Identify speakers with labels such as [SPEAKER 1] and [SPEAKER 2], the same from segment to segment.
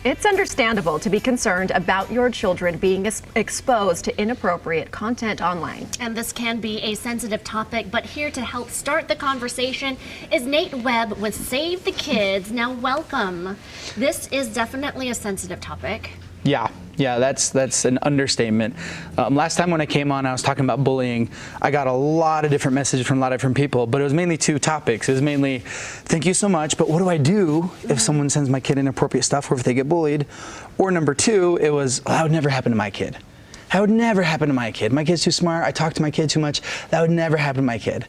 [SPEAKER 1] It's understandable to be concerned about your children being exposed to inappropriate content online.
[SPEAKER 2] And this can be a sensitive topic, but here to help start the conversation is Nate Webb with Save the Kids. Now, welcome. This is definitely a sensitive topic.
[SPEAKER 3] Yeah, that's an understatement. Last time when I came on, I was talking about bullying. I got a lot of different messages from a lot of different people, but it was mainly two topics. It was mainly, thank you so much, but what do I do if someone sends my kid inappropriate stuff or if they get bullied? Or number two, it was, that would never happen to my kid. That would never happen to my kid. My kid's too smart. I talk to my kid too much. That would never happen to my kid.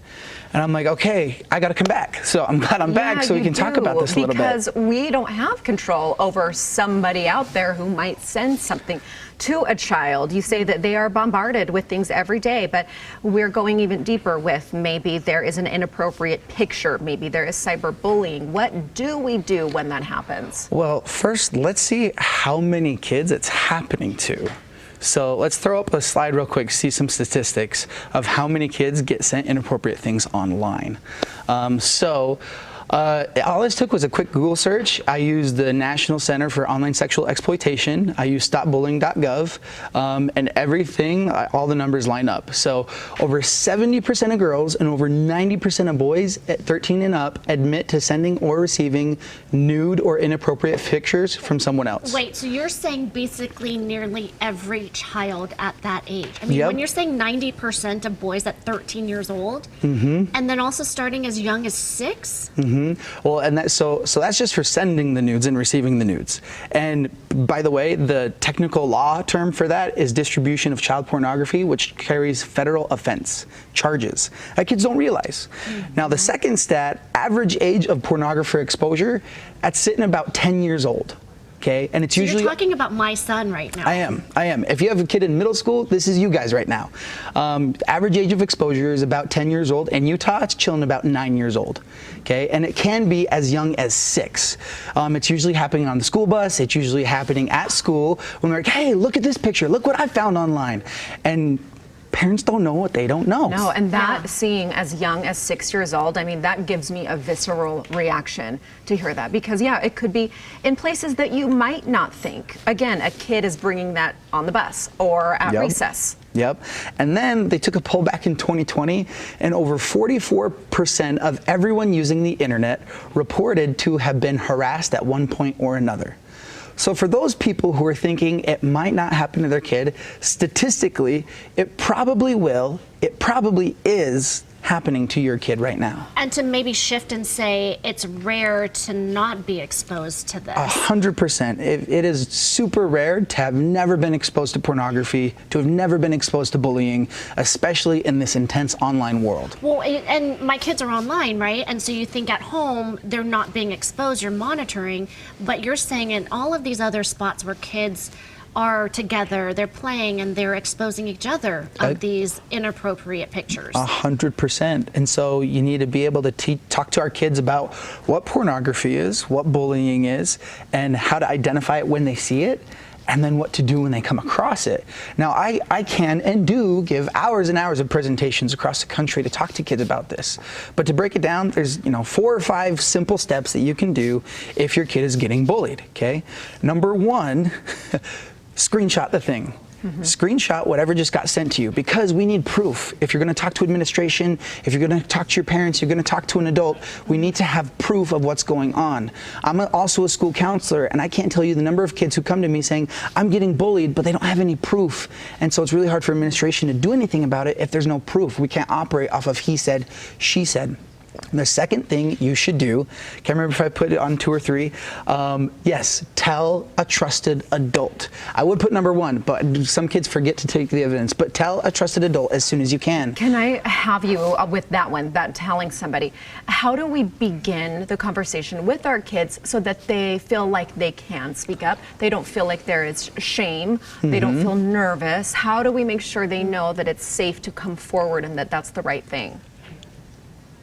[SPEAKER 3] And I'm like, okay, I got to come back. So I'm glad I'm back so we can talk about this a little bit.
[SPEAKER 1] Because we don't have control over somebody out there who might send something to a child. You say that they are bombarded with things every day, but we're going even deeper with maybe there is an inappropriate picture. Maybe there is cyberbullying. What do we do when that happens?
[SPEAKER 3] Well, first, let's see how many kids it's happening to. So let's throw up a slide real quick, see some statistics of how many kids get sent inappropriate things online. All this took was a quick Google search. I used the National Center for Online Sexual Exploitation. I used stopbullying.gov, and everything, all the numbers line up. So over 70% of girls and over 90% of boys at 13 and up admit to sending or receiving nude or inappropriate pictures from someone else.
[SPEAKER 2] Wait, so you're saying basically nearly every child at that age? I mean,
[SPEAKER 3] Yep.
[SPEAKER 2] when you're saying 90% of boys at 13 years old, and then also starting as young as 6?
[SPEAKER 3] Well, and so that's just for sending the nudes and receiving the nudes. And by the way, the technical law term for that is distribution of child pornography, which carries federal offense charges that kids don't realize. Now, the second stat, average age of pornography exposure, that's sitting about 10 years old. Okay, and it's
[SPEAKER 2] So
[SPEAKER 3] usually
[SPEAKER 2] you're talking about my son right now.
[SPEAKER 3] I am. If you have a kid in middle school, this is you guys right now. Average age of exposure is about 10 years old. In Utah, it's chilling about 9 years old. Okay, and it can be as young as 6. It's usually happening on the school bus. It's usually happening at school when we're like, hey, look at this picture. Look what I found online. And parents don't know what they don't know.
[SPEAKER 1] No, and that seeing as young as 6 years old, I mean, that gives me a visceral reaction to hear that because, yeah, it could be in places that you might not think. Again, a kid is bringing that on the bus or at recess.
[SPEAKER 3] Yep. And then they took a poll back in 2020, and over 44% of everyone using the internet reported to have been harassed at one point or another. So for those people who are thinking it might not happen to their kid, statistically, it probably will. It probably is happening to your kid right now.
[SPEAKER 2] And to maybe shift and say it's rare to not be exposed to this.
[SPEAKER 3] 100%. It is super rare to have never been exposed to pornography, to have never been exposed to bullying, especially in this intense online world.
[SPEAKER 2] Well, and my kids are online, right? And so you think at home they're not being exposed, you're monitoring, but you're saying in all of these other spots where kids are together, they're playing, and they're exposing each other of these inappropriate pictures.
[SPEAKER 3] 100%. And so you need to be able to talk to our kids about what pornography is, what bullying is, and how to identify it when they see it, and then what to do when they come across it. Now, I can and do give hours and hours of presentations across the country to talk to kids about this. But to break it down, there's 4 or 5 simple steps that you can do if your kid is getting bullied, okay? Number 1, screenshot the thing. Screenshot whatever just got sent to you because we need proof. If you're going to talk to administration, if you're going to talk to your parents, you're going to talk to an adult, we need to have proof of what's going on. I'm also a school counselor, and I can't tell you the number of kids who come to me saying, I'm getting bullied, but they don't have any proof. And so it's really hard for administration to do anything about it if there's no proof. We can't operate off of he said, she said. The second thing you should do, can't remember if I put it on 2 or 3, yes, tell a trusted adult. I would put number 1, but some kids forget to take the evidence, but tell a trusted adult as soon as you can.
[SPEAKER 1] Can I have you with that one, that telling somebody, how do we begin the conversation with our kids so that they feel like they can speak up? They don't feel like there is shame. They don't feel nervous. How do we make sure they know that it's safe to come forward and that that's the right thing?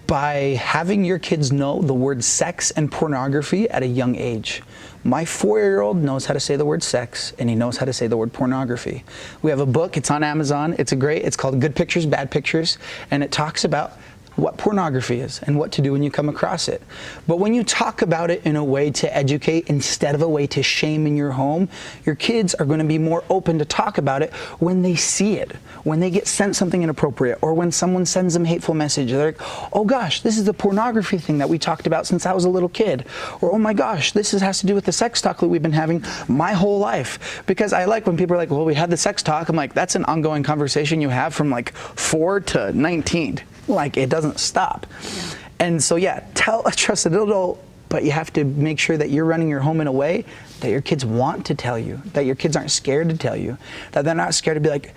[SPEAKER 3] By having your kids know the word sex and pornography at a young age. My 4-year-old knows how to say the word sex, and he knows how to say the word pornography. We have a book, it's on Amazon, it's called Good Pictures, Bad Pictures, and it talks about what pornography is and what to do when you come across it. But when you talk about it in a way to educate instead of a way to shame in your home, your kids are going to be more open to talk about it when they see it, when they get sent something inappropriate, or when someone sends them hateful message. They're like, oh gosh, this is the pornography thing that we talked about since I was a little kid. Or, oh my gosh, this has to do with the sex talk that we've been having my whole life. Because I like when people are like, well, we had the sex talk. I'm like, that's an ongoing conversation you have from like 4 to 19. Like, it doesn't stop. Yeah. And so, yeah, tell a trusted adult, but you have to make sure that you're running your home in a way that your kids want to tell you, that your kids aren't scared to tell you, that they're not scared to be like,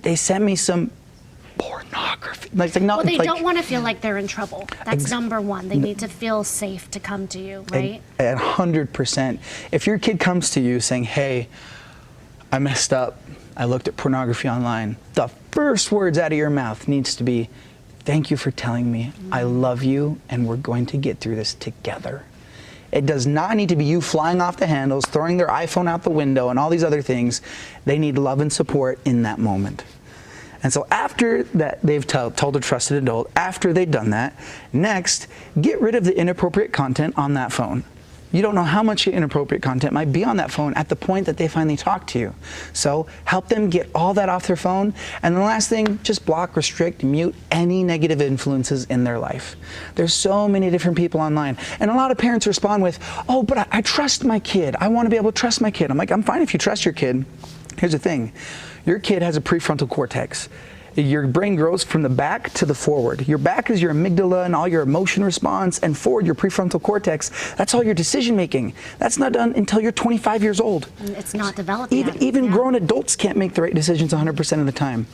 [SPEAKER 3] they sent me some pornography. Like, no,
[SPEAKER 2] well, they don't want to feel like they're in trouble. That's number one. They need to feel safe to come to you, right?
[SPEAKER 3] 100%. If your kid comes to you saying, hey, I messed up, I looked at pornography online, the first words out of your mouth needs to be, thank you for telling me. I love you, and we're going to get through this together. It does not need to be you flying off the handles, throwing their iPhone out the window, and all these other things. They need love and support in that moment. And so after that, they've told a trusted adult, after they've done that, next, get rid of the inappropriate content on that phone. You don't know how much inappropriate content might be on that phone at the point that they finally talk to you. So help them get all that off their phone. And the last thing, just block, restrict, mute any negative influences in their life. There's so many different people online. And a lot of parents respond with, oh, but I trust my kid. I want to be able to trust my kid. I'm like, I'm fine if you trust your kid. Here's the thing. Your kid has a prefrontal cortex. Your brain grows from the back to the forward. Your back is your amygdala and all your emotion response, and forward, your prefrontal cortex. That's all your decision making. That's not done until you're 25 years old.
[SPEAKER 2] It's not developed yet.
[SPEAKER 3] Even grown adults can't make the right decisions 100% of the time.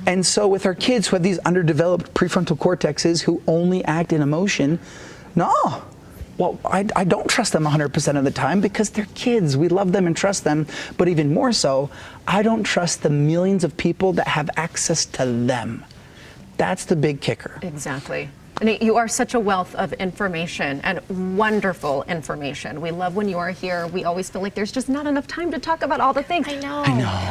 [SPEAKER 3] And so with our kids who have these underdeveloped prefrontal cortexes who only act in emotion, no. Well, I don't trust them 100% of the time because they're kids. We love them and trust them. But even more so, I don't trust the millions of people that have access to them. That's the big kicker.
[SPEAKER 1] Exactly. And you are such a wealth of information and wonderful information. We love when you are here. We always feel like there's just not enough time to talk about all the things.
[SPEAKER 2] I know.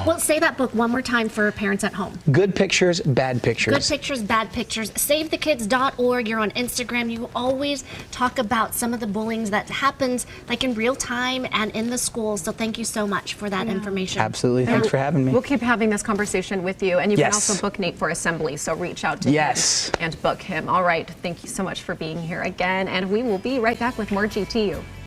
[SPEAKER 2] Well, say that book one more time for parents at home.
[SPEAKER 3] Good pictures, bad pictures.
[SPEAKER 2] Good pictures, bad pictures. SaveTheKids.org. You're on Instagram. You always talk about some of the bullying that happens like in real time and in the schools. So thank you so much for that information.
[SPEAKER 3] Absolutely. Thanks for having me.
[SPEAKER 1] We'll keep having this conversation with you. And you can also book Nate for Assembly. So reach out to him and book him. All right. Thank you so much for being here again, and we will be right back with more GTU.